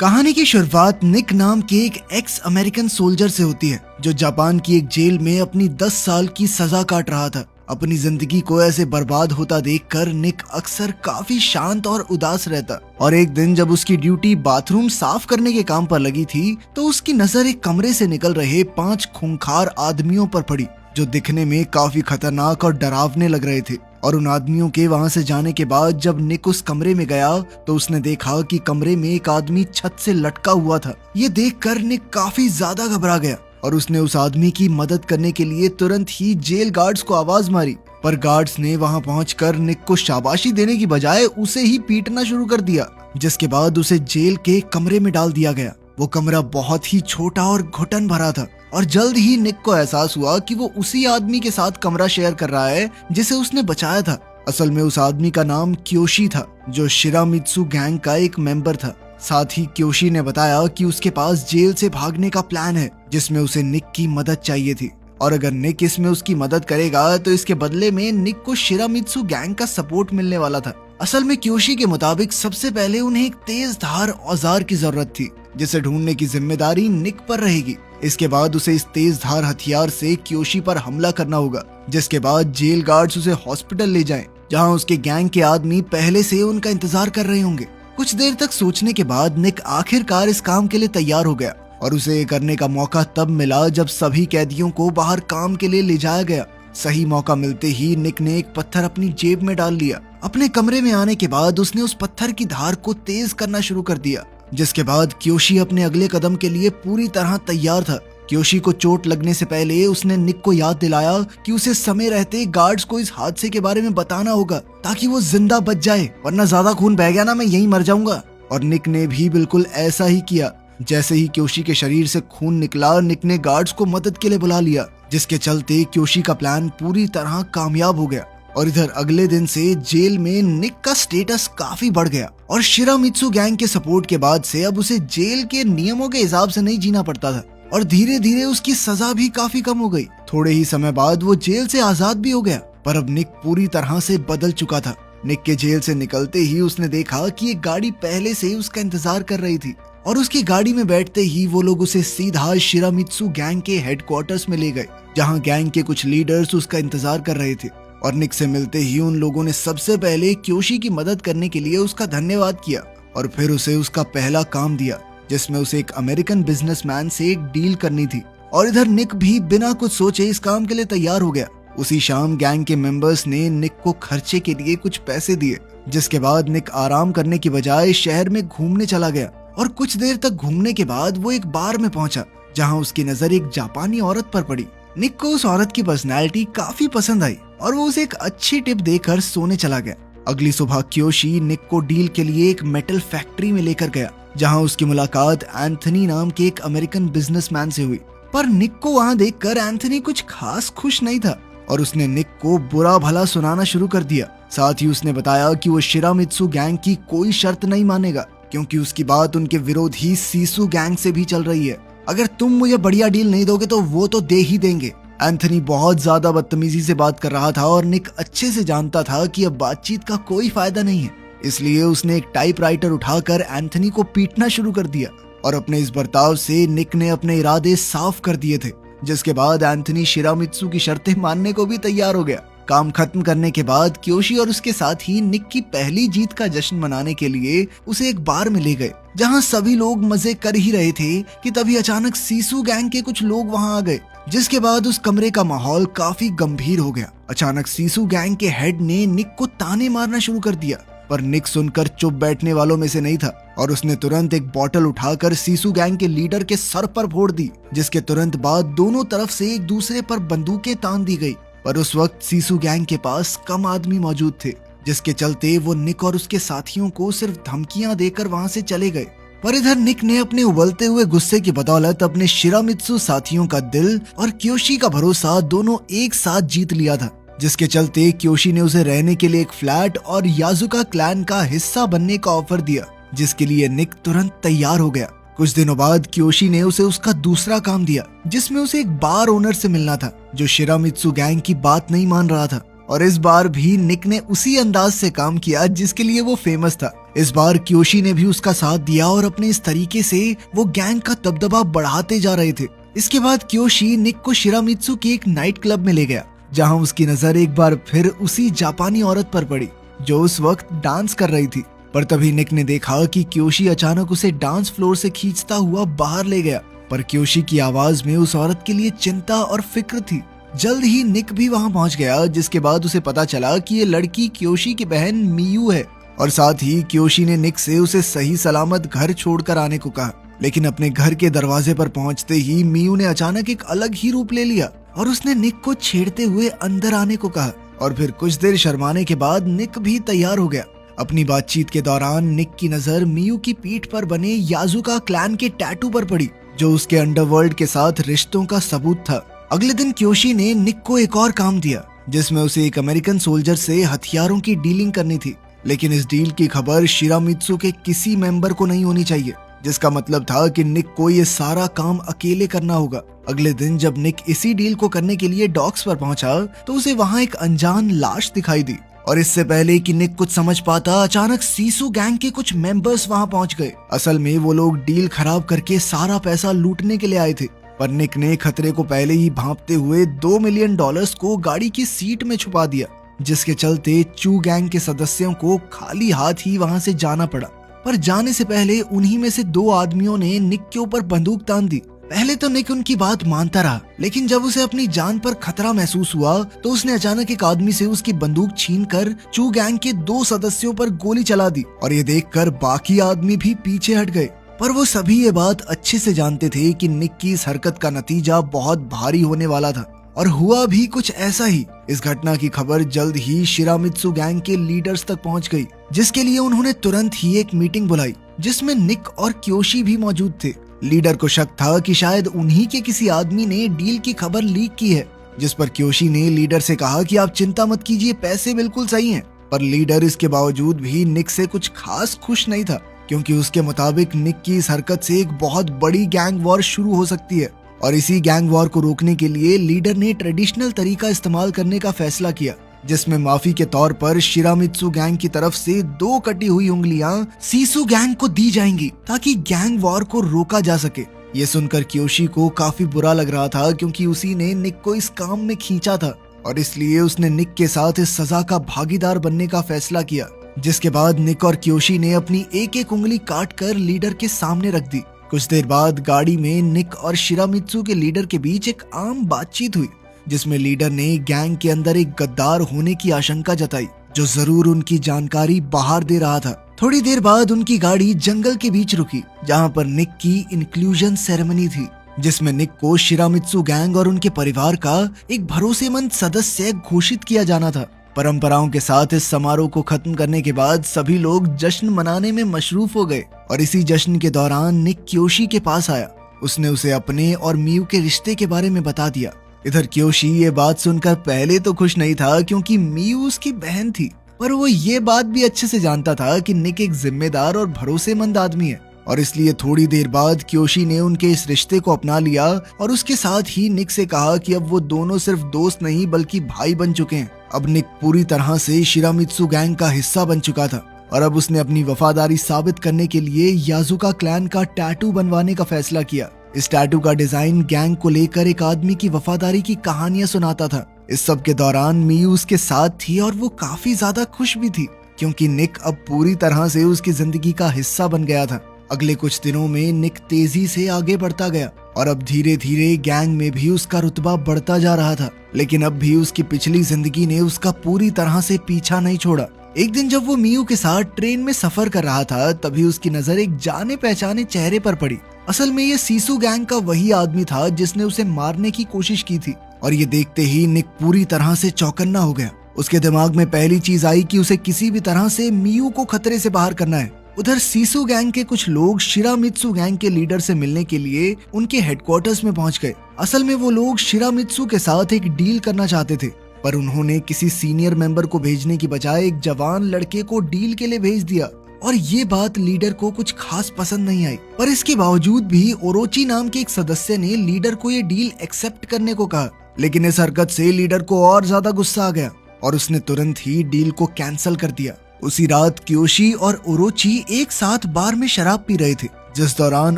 कहानी की शुरुआत निक नाम के एक एक्स अमेरिकन सोल्जर से होती है जो जापान की एक जेल में अपनी 10 साल की सजा काट रहा था। अपनी जिंदगी को ऐसे बर्बाद होता देखकर निक अक्सर काफी शांत और उदास रहता और एक दिन जब उसकी ड्यूटी बाथरूम साफ करने के काम पर लगी थी तो उसकी नजर एक कमरे से निकल रहे 5 खूंखार आदमियों पर पड़ी जो दिखने में काफी खतरनाक और डरावने लग रहे थे। और उन आदमियों के वहां से जाने के बाद जब निक उस कमरे में गया तो उसने देखा कि कमरे में एक आदमी छत से लटका हुआ था। ये देखकर निक काफी ज्यादा घबरा गया और उसने उस आदमी की मदद करने के लिए तुरंत ही जेल गार्ड्स को आवाज मारी, पर गार्ड्स ने वहां पहुंचकर निक को शाबाशी देने की बजाय उसे ही पीटना शुरू कर दिया, जिसके बाद उसे जेल के कमरे में डाल दिया गया। वो कमरा बहुत ही छोटा और घुटन भरा था और जल्द ही निक को एहसास हुआ कि वो उसी आदमी के साथ कमरा शेयर कर रहा है जिसे उसने बचाया था। असल में उस आदमी का नाम क्योशी था जो शिरामित्सु गैंग का एक मेंबर था। साथ ही क्योशी ने बताया कि उसके पास जेल से भागने का प्लान है जिसमें उसे निक की मदद चाहिए थी और अगर निक इसमें उसकी मदद करेगा तो इसके बदले में निक को शिरामित्सु गैंग का सपोर्ट मिलने वाला था। असल में क्योशी के मुताबिक सबसे पहले उन्हें एक तेज धार औजार की जरूरत थी जिसे ढूंढने की जिम्मेदारी निक पर रहेगी। इसके बाद उसे इस तेज धार हथियार से क्योशी पर हमला करना होगा, जिसके बाद जेल गार्ड्स उसे हॉस्पिटल ले जाएं, जहां उसके गैंग के आदमी पहले से उनका इंतजार कर रहे होंगे। कुछ देर तक सोचने के बाद निक आखिरकार इस काम के लिए तैयार हो गया और उसे ये करने का मौका तब मिला जब सभी कैदियों को बाहर काम के लिए ले जाया गया। सही मौका मिलते ही निक ने एक पत्थर अपनी जेब में डाल लिया। अपने कमरे में आने के बाद उसने उस पत्थर की धार को तेज करना शुरू कर दिया, जिसके बाद क्योशी अपने अगले कदम के लिए पूरी तरह तैयार था। क्योशी को चोट लगने से पहले उसने निक को याद दिलाया कि उसे समय रहते गार्ड्स को इस हादसे के बारे में बताना होगा ताकि वो जिंदा बच जाए, वरना ज्यादा खून बह गया ना मैं यहीं मर जाऊंगा। और निक ने भी बिल्कुल ऐसा ही किया। जैसे ही क्योशी के शरीर से खून निकला, निक ने गार्ड्स को मदद के लिए बुला लिया, जिसके चलते क्योशी का प्लान पूरी तरह कामयाब हो गया। और इधर अगले दिन से जेल में निक का स्टेटस काफी बढ़ गया और शिरामित्सु गैंग के सपोर्ट के बाद से अब उसे जेल के नियमों के हिसाब से नहीं जीना पड़ता था और धीरे धीरे उसकी सजा भी काफी कम हो गई। थोड़े ही समय बाद वो जेल से आजाद भी हो गया, पर अब निक पूरी तरह से बदल चुका था। निक के जेल से निकलते ही उसने देखा कि एक गाड़ी पहले से ही उसका इंतजार कर रही थी और उसकी गाड़ी में बैठते ही वो लोग उसे सीधा शिरामित्सु गैंग के हेडक्वार्टर्स में ले गए, जहाँ गैंग के कुछ लीडर्स उसका इंतजार कर रहे थे। और निक से मिलते ही उन लोगों ने सबसे पहले क्योशी की मदद करने के लिए उसका धन्यवाद किया और फिर उसे उसका पहला काम दिया, जिसमें उसे एक अमेरिकन बिजनेसमैन से एक डील करनी थी। और इधर निक भी बिना कुछ सोचे इस काम के लिए तैयार हो गया। उसी शाम गैंग के मेंबर्स ने निक को खर्चे के लिए कुछ पैसे दिए, जिसके बाद निक आराम करने की बजाय शहर में घूमने चला गया। और कुछ देर तक घूमने के बाद वो एक बार में पहुंचा, जहां उसकी नजर एक जापानी औरत पर पड़ी। निक को उस औरत की पर्सनैलिटी काफी पसंद आई और वो उसे एक अच्छी टिप देकर सोने चला गया। अगली सुबह क्योशी निक को डील के लिए एक मेटल फैक्ट्री में लेकर गया, जहां उसकी मुलाकात एंथनी नाम के एक अमेरिकन बिजनेसमैन से हुई। पर निक को वहां देखकर एंथनी कुछ खास खुश नहीं था और उसने निक को बुरा भला सुनाना शुरू कर दिया। साथ ही उसने बताया कि वो शिरामित्सु गैंग की कोई शर्त नहीं मानेगा, क्योंकि उसकी बात उनके विरोधी सीसु गैंग से भी चल रही है। अगर तुम मुझे बढ़िया डील नहीं दोगे तो वो तो दे ही देंगे। एंथनी बहुत ज्यादा बदतमीजी से बात कर रहा था और निक अच्छे से जानता था कि अब बातचीत का कोई फायदा नहीं है, इसलिए उसने एक टाइपराइटर उठाकर एंथनी को पीटना शुरू कर दिया। और अपने इस बर्ताव से निक ने अपने इरादे साफ कर दिए थे, जिसके बाद एंथनी शिरामित्सु की शर्तें मानने को भी तैयार हो गया। काम खत्म करने के बाद क्योशी और उसके साथ ही निक की पहली जीत का जश्न मनाने के लिए उसे एक बार में ले गए, जहां सभी लोग मजे कर ही रहे थे कि तभी अचानक सीसु गैंग के कुछ लोग वहां आ गए, जिसके बाद उस कमरे का माहौल काफी गंभीर हो गया। अचानक सीसु गैंग के हेड ने निक को ताने मारना शुरू कर दिया, पर निक सुनकर चुप बैठने वालों में से नहीं था और उसने तुरंत एक बोतल उठाकर सीसु गैंग के लीडर के सर पर फोड़ दी, जिसके तुरंत बाद दोनों तरफ से एक दूसरे पर बंदूकें तान दी गई। पर उस वक्त सीसु गैंग के पास कम आदमी मौजूद थे, जिसके चलते वो निक और उसके साथियों को सिर्फ धमकियां देकर वहां से चले गए। पर इधर निक ने अपने उबलते हुए गुस्से की बदौलत अपने शिरामित्सु साथियों का दिल और क्योशी का भरोसा दोनों एक साथ जीत लिया था, जिसके चलते क्योशी ने उसे रहने के लिए एक फ्लैट और याजुका क्लैन का हिस्सा बनने का ऑफर दिया, जिसके लिए निक तुरंत तैयार हो गया। कुछ दिनों बाद क्योशी ने उसे उसका दूसरा काम दिया, जिसमें उसे एक बार ओनर से मिलना था जो शिरामित्सु गैंग की बात नहीं मान रहा था। और इस बार भी निक ने उसी अंदाज से काम किया जिसके लिए वो फेमस था, इस बार क्योशी ने भी उसका साथ दिया और अपने इस तरीके से वो गैंग का दबदबा बढ़ाते जा रहे थे। इसके बाद क्योशी निक को शिरामित्सु के एक नाइट क्लब में ले गया, जहां उसकी नजर एक बार फिर उसी जापानी औरत पर पड़ी जो उस वक्त डांस कर रही थी। पर तभी निक ने देखा कि क्योशी अचानक उसे डांस फ्लोर से खींचता हुआ बाहर ले गया। पर क्योशी की आवाज में उस औरत के लिए चिंता और फिक्र थी। जल्द ही निक भी वहां पहुंच गया, जिसके बाद उसे पता चला कि ये लड़की क्योशी की बहन मियू है। और साथ ही क्योशी ने निक से उसे सही सलामत घर छोड़कर आने को कहा। लेकिन अपने घर के दरवाजे पर पहुंचते ही मियू ने अचानक एक अलग ही रूप ले लिया और उसने निक को छेड़ते हुए अंदर आने को कहा। और फिर कुछ देर शर्माने के बाद निक भी तैयार हो गया। अपनी बातचीत के दौरान निक की नजर मियू की पीठ पर बने याजुका क्लैन के टैटू पर पड़ी, जो उसके अंडरवर्ल्ड के साथ रिश्तों का सबूत था। अगले दिन क्योशी ने निक को एक और काम दिया, जिसमें उसे एक अमेरिकन सोल्जर से हथियारों की डीलिंग करनी थी। लेकिन इस डील की खबर शिरामित्सु के किसी मेंबर को नहीं होनी चाहिए, जिसका मतलब था कि निक को ये सारा काम अकेले करना होगा। अगले दिन जब निक इसी डील को करने के लिए डॉक्स पर पहुंचा तो उसे वहां एक अनजान लाश दिखाई दी। और इससे पहले कि निक कुछ समझ पाता, अचानक सीसू गैंग के कुछ मेंबर्स वहां पहुंच गए। असल में वो लोग डील खराब करके सारा पैसा लूटने के लिए आए थे। पर निक ने खतरे को पहले ही भांपते हुए $2 मिलियन को गाड़ी की सीट में छुपा दिया, जिसके चलते चू गैंग के सदस्यों को खाली हाथ ही वहां से जाना पड़ा। पर जाने से पहले उन्हीं में से 2 आदमियों ने निक के ऊपर बंदूक तान दी। पहले तो निक उनकी बात मानता रहा, लेकिन जब उसे अपनी जान पर खतरा महसूस हुआ तो उसने अचानक एक आदमी से उसकी बंदूक छीनकर चू गैंग के 2 सदस्यों पर गोली चला दी। और ये देखकर बाकी आदमी भी पीछे हट गए। पर वो सभी ये बात अच्छे से जानते थे कि निक की इस हरकत का नतीजा बहुत भारी होने वाला था। और हुआ भी कुछ ऐसा ही। इस घटना की खबर जल्द ही शिरामित्सु गैंग के लीडर्स तक पहुंच गई, जिसके लिए उन्होंने तुरंत ही एक मीटिंग बुलाई, जिसमें निक और क्योशी भी मौजूद थे। लीडर को शक था कि शायद उन्हीं के किसी आदमी ने डील की खबर लीक की है, जिस पर क्योशी ने लीडर से कहा कि आप चिंता मत कीजिए, पैसे बिल्कुल सही हैं। पर लीडर इसके बावजूद भी निक से कुछ खास खुश नहीं था, क्योंकि उसके मुताबिक निक की इस हरकत से एक बहुत बड़ी गैंग वॉर शुरू हो सकती है। और इसी गैंग वॉर को रोकने के लिए लीडर ने ट्रेडिशनल तरीका इस्तेमाल करने का फैसला किया, जिसमें माफी के तौर पर शिरामित्सु गैंग की तरफ से 2 कटी हुई उंगलियां सीसू गैंग को दी जाएंगी, ताकि गैंग वॉर को रोका जा सके। ये सुनकर क्योशी को काफी बुरा लग रहा था, क्योंकि उसी ने निक को इस काम में खींचा था और इसलिए उसने निक के साथ इस सजा का भागीदार बनने का फैसला किया। जिसके बाद निक और क्योशी ने अपनी एक उंगली काट कर लीडर के सामने रख दी। कुछ देर बाद गाड़ी में निक और शिरामित्सु के लीडर के बीच एक आम बातचीत हुई, जिसमें लीडर ने गैंग के अंदर एक गद्दार होने की आशंका जताई, जो जरूर उनकी जानकारी बाहर दे रहा था। थोड़ी देर बाद उनकी गाड़ी जंगल के बीच रुकी, जहां पर निक की इंक्लूजन सेरेमनी थी, जिसमें निक को शिरामित्सु गैंग और उनके परिवार का एक भरोसेमंद सदस्य घोषित किया जाना था। परंपराओं के साथ इस समारोह को खत्म करने के बाद सभी लोग जश्न मनाने में मशरूफ हो गए। और इसी जश्न के दौरान निक क्योशी के पास आया। उसने उसे अपने और मियू के रिश्ते के बारे में बता दिया। इधर क्योशी ये बात सुनकर पहले तो खुश नहीं था, क्योंकि मियू उसकी बहन थी। पर वो ये बात भी अच्छे से जानता था कि निक एक जिम्मेदार और भरोसेमंद आदमी है, और इसलिए थोड़ी देर बाद क्योशी ने उनके इस रिश्ते को अपना लिया और उसके साथ ही निक से कहा कि अब वो दोनों सिर्फ दोस्त नहीं बल्कि भाई बन चुके हैं। अब निक पूरी तरह से शिरामित्सु गैंग का हिस्सा बन चुका था और अब उसने अपनी वफादारी साबित करने के लिए याजुका क्लैन का टैटू बनवाने का फैसला किया। इस टैटू का डिजाइन गैंग को लेकर एक आदमी की वफादारी की कहानियां सुनाता था। इस सब के दौरान मियू उसके साथ थी और वो काफी ज्यादा खुश भी थी, क्योंकि निक अब पूरी तरह से उसकी जिंदगी का हिस्सा बन गया था। अगले कुछ दिनों में निक तेजी से आगे बढ़ता गया और अब धीरे धीरे गैंग में भी उसका रुतबा बढ़ता जा रहा था। लेकिन अब भी उसकी पिछली जिंदगी ने उसका पूरी तरह से पीछा नहीं छोड़ा। एक दिन जब वो मियू के साथ ट्रेन में सफर कर रहा था, तभी उसकी नजर एक जाने पहचाने चेहरे पर पड़ी। असल में ये सीसू गैंग का वही आदमी था जिसने उसे मारने की कोशिश की थी। और ये देखते ही निक पूरी तरह से चौकन्ना हो गया। उसके दिमाग में पहली चीज आई कि उसे किसी भी तरह से मियू को खतरे से बाहर करना है। उधर सीसू गैंग के कुछ लोग शिरामित्सु गैंग के लीडर से मिलने के लिए उनके हेडक्वार्टर्स में पहुंच गए। असल में वो लोग शिरामित्सु के साथ एक डील करना चाहते थे, पर उन्होंने किसी सीनियर मेंबर को भेजने की बजाय एक जवान लड़के को डील के लिए भेज दिया। और ये बात लीडर को कुछ खास पसंद नहीं आई। पर इसके बावजूद भी ओरोची नाम के एक सदस्य ने लीडर को ये डील एक्सेप्ट करने को कहा। लेकिन इस हरकत से लीडर को और ज्यादा गुस्सा आ गया और उसने तुरंत ही डील को कैंसिल कर दिया। उसी रात क्योशी और ओरोची एक साथ बार में शराब पी रहे थे, जिस दौरान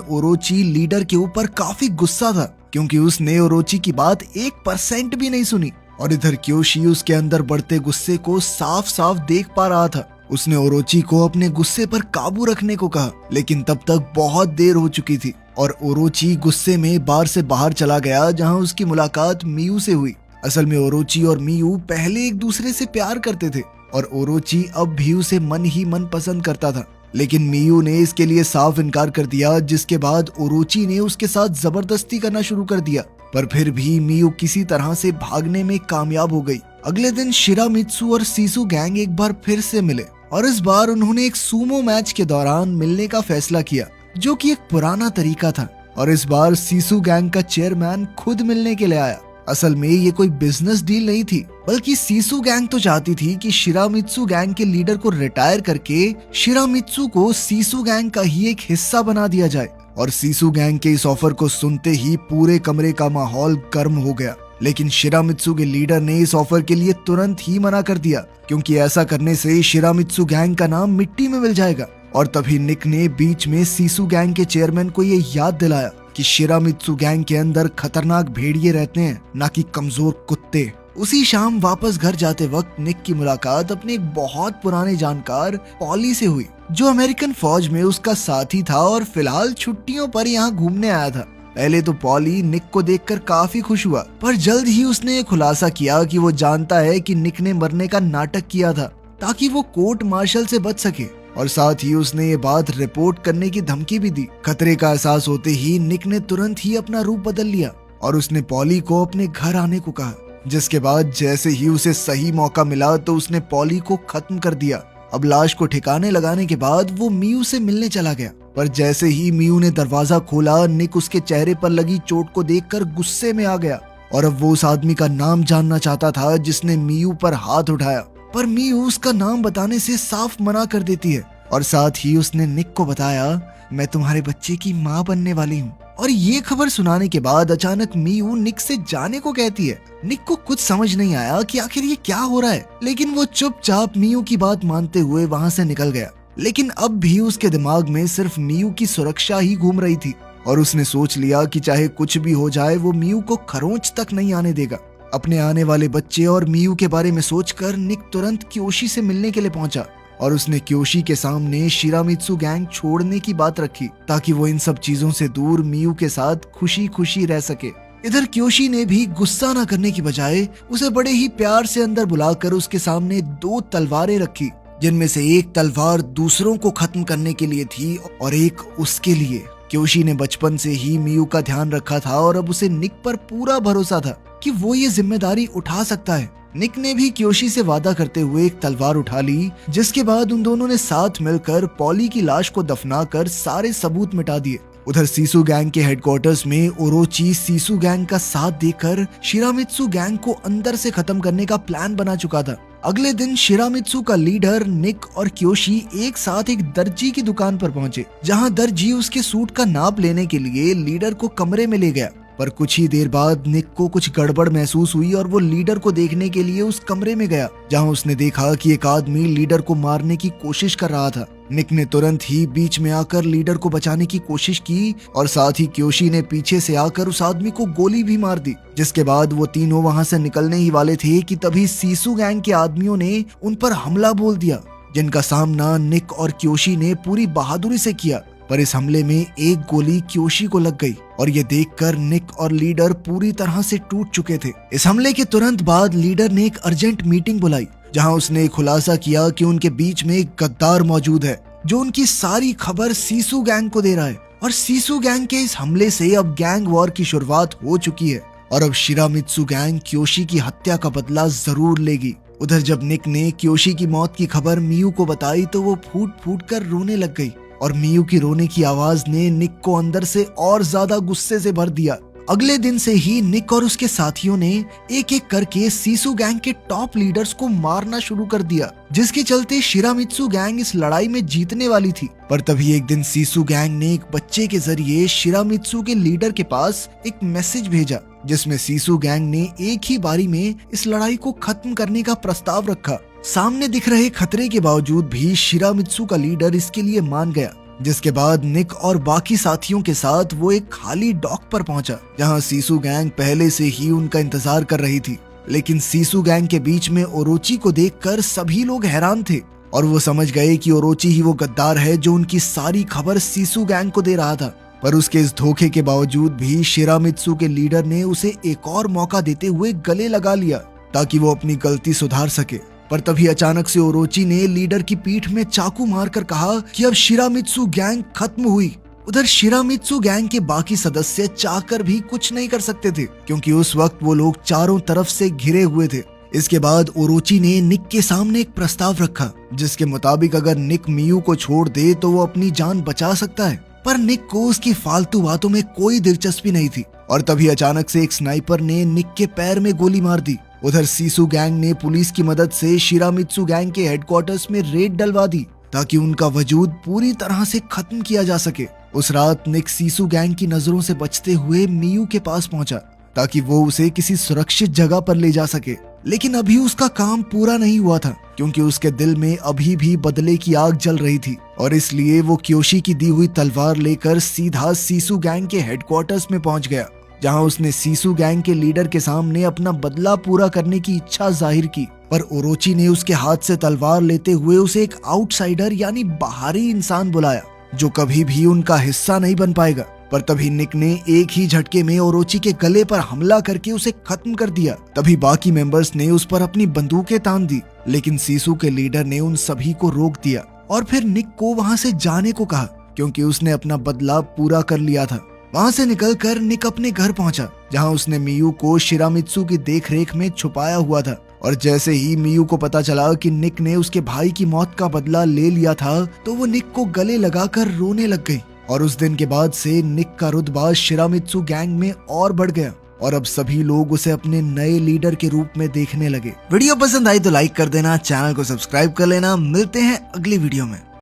ओरोची लीडर के ऊपर काफी गुस्सा था क्योंकि उसने ओरोची की बात 1% भी नहीं सुनी। और इधर क्योशी उसके अंदर बढ़ते गुस्से को साफ साफ देख पा रहा था। उसने ओरोची को अपने गुस्से पर काबू रखने को कहा, लेकिन तब तक बहुत देर हो चुकी थी और ओरोची गुस्से में बार से बाहर चला गया, जहां उसकी मुलाकात मियू से हुई। असल में ओरोची और मियू पहले एक दूसरे से प्यार करते थे और ओरोची अब भी उसे मन ही मन पसंद करता था, लेकिन मियू ने इसके लिए साफ इनकार कर दिया, जिसके बाद ओरोची ने उसके साथ जबरदस्ती करना शुरू कर दिया। पर फिर भी मियू किसी तरह से भागने में कामयाब हो गई। अगले दिन शिरामित्सु और सीसू गैंग एक बार फिर से मिले और इस बार उन्होंने एक सूमो मैच के दौरान मिलने का फैसला किया, जो कि एक पुराना तरीका था। और इस बार सीसू गैंग का चेयरमैन खुद मिलने के लिए आया। असल में ये कोई बिजनेस डील नहीं थी, बल्कि सीसू गैंग तो चाहती थी कि शिरामित्सु गैंग के लीडर को रिटायर करके शिरामित्सु को सीसू गैंग का ही एक हिस्सा बना दिया जाए। और सीसू गैंग के इस ऑफर को सुनते ही पूरे कमरे का माहौल गर्म हो गया, लेकिन शिरामित्सु के लीडर ने इस ऑफर के लिए तुरंत ही मना कर दिया, क्योंकि ऐसा करने से शिरामित्सु गैंग का नाम मिट्टी में मिल जाएगा। और तभी निक ने बीच में सीसू गैंग के चेयरमैन को ये याद दिलाया कि शिरामित्सु गैंग के अंदर खतरनाक भेड़िए रहते हैं, ना कि कमजोर कुत्ते। उसी शाम वापस घर जाते वक्त निक की मुलाकात अपने एक बहुत पुराने जानकार पॉली से हुई, जो अमेरिकन फौज में उसका साथी था और फिलहाल छुट्टियों पर यहाँ घूमने आया था। पहले तो पॉली निक को देखकर काफी खुश हुआ, पर जल्द ही उसने खुलासा किया कि वो जानता है कि निक ने मरने का नाटक किया था ताकि वो कोर्ट मार्शल से बच सके। और साथ ही उसने ये बात रिपोर्ट करने की धमकी भी दी। खतरे का एहसास होते ही निक ने तुरंत ही अपना रूप बदल लिया और उसने पॉली को अपने घर आने को कहा, जिसके बाद जैसे ही उसे सही मौका मिला तो उसने पॉली को खत्म कर दिया। अब लाश को ठिकाने लगाने के बाद वो मियू से मिलने चला गया, पर जैसे ही मियू ने दरवाजा खोला, निक उसके चेहरे पर लगी चोट को देखकर गुस्से में आ गया और अब वो उस आदमी का नाम जानना चाहता था जिसने मियू पर हाथ उठाया। पर मियू उसका नाम बताने से साफ मना कर देती है और साथ ही उसने निक को बताया, मैं तुम्हारे बच्चे की माँ बनने वाली हूँ। और ये खबर सुनाने के बाद अचानक मियू निक से जाने को कहती है। निक को कुछ समझ नहीं आया कि आखिर ये क्या हो रहा है, लेकिन वो चुपचाप मियू की बात मानते हुए वहाँ से निकल गया। लेकिन अब भी उसके दिमाग में सिर्फ मियू की सुरक्षा ही घूम रही थी और उसने सोच लिया कि चाहे कुछ भी हो जाए वो मियू को खरोंच तक नहीं आने देगा। अपने आने वाले बच्चे और मियू के बारे में सोचकर निक तुरंत क्योशी से मिलने के लिए पहुंचा और उसने क्योशी के सामने शिरामित्सु गैंग छोड़ने की बात रखी ताकि वो इन सब चीजों से दूर मियू के साथ खुशी खुशी रह सके। इधर क्योशी ने भी गुस्सा न करने की बजाय उसे बड़े ही प्यार से अंदर बुलाकर उसके सामने 2 तलवारें रखी, जिनमें से एक तलवार दूसरों को खत्म करने के लिए थी और एक उसके लिए। क्योशी ने बचपन से ही मियू का ध्यान रखा था और अब उसे निक पर पूरा भरोसा था कि वो ये जिम्मेदारी उठा सकता है। निक ने भी क्योशी से वादा करते हुए एक तलवार उठा ली, जिसके बाद उन दोनों ने साथ मिलकर पॉली की लाश को दफनाकर सारे सबूत मिटा दिए। उधर सीसू गैंग के हेडक्वार्टर्स में ओरोची सीसू गैंग का साथ देकर शिरामित्सु गैंग को अंदर से खत्म करने का प्लान बना चुका था। अगले दिन शिरामित्सु का लीडर निक और क्योशी एक साथ एक दर्जी की दुकान पर पहुंचे, जहां दर्जी उसके सूट का नाप लेने के लिए लीडर को कमरे में ले गया। पर कुछ ही देर बाद निक को कुछ गड़बड़ महसूस हुई और वो लीडर को देखने के लिए उस कमरे में गया, जहां उसने देखा कि एक आदमी लीडर को मारने की कोशिश कर रहा था। निक ने तुरंत ही बीच में आकर लीडर को बचाने की कोशिश की और साथ ही क्योशी ने पीछे से आकर उस आदमी को गोली भी मार दी। जिसके बाद वो तीनों वहां से निकलने ही वाले थे कि तभी सीसू गैंग के आदमियों ने उन पर हमला बोल दिया, जिनका सामना निक और क्योशी ने पूरी बहादुरी से किया। पर इस हमले में एक गोली क्योशी को लग गई और ये देखकर निक और लीडर पूरी तरह से टूट चुके थे। इस हमले के तुरंत बाद लीडर ने एक अर्जेंट मीटिंग बुलाई, जहां उसने खुलासा किया कि उनके बीच में एक गद्दार मौजूद है जो उनकी सारी खबर सीसू गैंग को दे रहा है और सीसू गैंग के इस हमले से अब गैंग वॉर की शुरुआत हो चुकी है और अब शिरामित्सु गैंग क्योशी की हत्या का बदला जरूर लेगी। उधर जब निक ने क्योशी की मौत की खबर मियू को बताई तो वो फूट फूट कर रोने लग गई और मियू की रोने की आवाज ने निक को अंदर से और ज्यादा गुस्से से भर दिया। अगले दिन से ही निक और उसके साथियों ने एक एक करके सीसू गैंग के टॉप लीडर्स को मारना शुरू कर दिया, जिसके चलते शिरामित्सु गैंग इस लड़ाई में जीतने वाली थी। पर तभी एक दिन सीसू गैंग ने एक बच्चे के जरिए शिरामित्सु के लीडर के पास एक मैसेज भेजा, जिसमें सीसू गैंग ने एक ही बारी में इस लड़ाई को खत्म करने का प्रस्ताव रखा। सामने दिख रहे खतरे के बावजूद भी शिरामित्सु का लीडर इसके लिए मान गया, जिसके बाद निक और बाकी साथियों के साथ वो एक खाली डॉक पर पहुंचा जहां सीसू गैंग पहले से ही उनका इंतजार कर रही थी। लेकिन सीसू गैंग के बीच में ओरोची को देखकर सभी लोग हैरान थे और वो समझ गए कि ओरोची ही वो गद्दार है जो उनकी सारी खबर सीसू गैंग को दे रहा था। पर उसके इस धोखे के बावजूद भी शिरामित्सु के लीडर ने उसे एक और मौका देते हुए गले लगा लिया ताकि वो अपनी गलती सुधार सके। पर तभी अचानक से ओरोची ने लीडर की पीठ में चाकू मारकर कहा कि अब शिरामित्सु गैंग खत्म हुई। उधर शिरामित्सु गैंग के बाकी सदस्य चाहकर भी कुछ नहीं कर सकते थे क्योंकि उस वक्त वो लोग चारों तरफ से घिरे हुए थे। इसके बाद ओरोची ने निक के सामने एक प्रस्ताव रखा जिसके मुताबिक अगर निक मियू को छोड़ दे तो वो अपनी जान बचा सकता है। पर निक को उसकी फालतू बातों में कोई दिलचस्पी नहीं थी और तभी अचानक से एक स्नाइपर ने निक के पैर में गोली मार दी। उधर सीसू गैंग ने पुलिस की मदद से शिरामित्सु गैंग के हेडक्वार्टर्स में रेड डलवा दी ताकि उनका वजूद पूरी तरह से खत्म किया जा सके। उस रात निक सीसू गैंग की नजरों से बचते हुए मियू के पास पहुंचा ताकि वो उसे किसी सुरक्षित जगह पर ले जा सके। लेकिन अभी उसका काम पूरा नहीं हुआ था क्योंकि उसके दिल में अभी भी बदले की आग जल रही थी और इसलिए वो क्योशी की दी हुई तलवार लेकर सीधा सीसू गैंग के हेडक्वार्टर्स में पहुंच गया जहां उसने सीसू गैंग के लीडर के सामने अपना बदला पूरा करने की इच्छा जाहिर की। पर ओरोची ने उसके हाथ से तलवार लेते हुए उसे एक आउटसाइडर यानी बाहरी इंसान बुलाया जो कभी भी उनका हिस्सा नहीं बन पाएगा। पर तभी निक ने एक ही झटके में ओरोची के गले पर हमला करके उसे खत्म कर दिया। तभी बाकी मेंबर्स ने उस पर अपनी बंदूकें तान दी लेकिन सीसू के लीडर ने उन सभी को रोक दिया और फिर निक को वहां से जाने को कहा क्योंकि उसने अपना बदला पूरा कर लिया था। वहां से निकलकर निक अपने घर पहुंचा जहां उसने मियू को शिरामित्सु की देखरेख में छुपाया हुआ था और जैसे ही मियू को पता चला कि निक ने उसके भाई की मौत का बदला ले लिया था तो वो निक को गले लगाकर रोने लग गई और उस दिन के बाद से निक का रुतबा शिरामित्सु गैंग में और बढ़ गया और अब सभी लोग उसे अपने नए लीडर के रूप में देखने लगे। वीडियो पसंद आई तो लाइक कर देना, चैनल को सब्सक्राइब कर लेना। मिलते हैं अगली वीडियो में।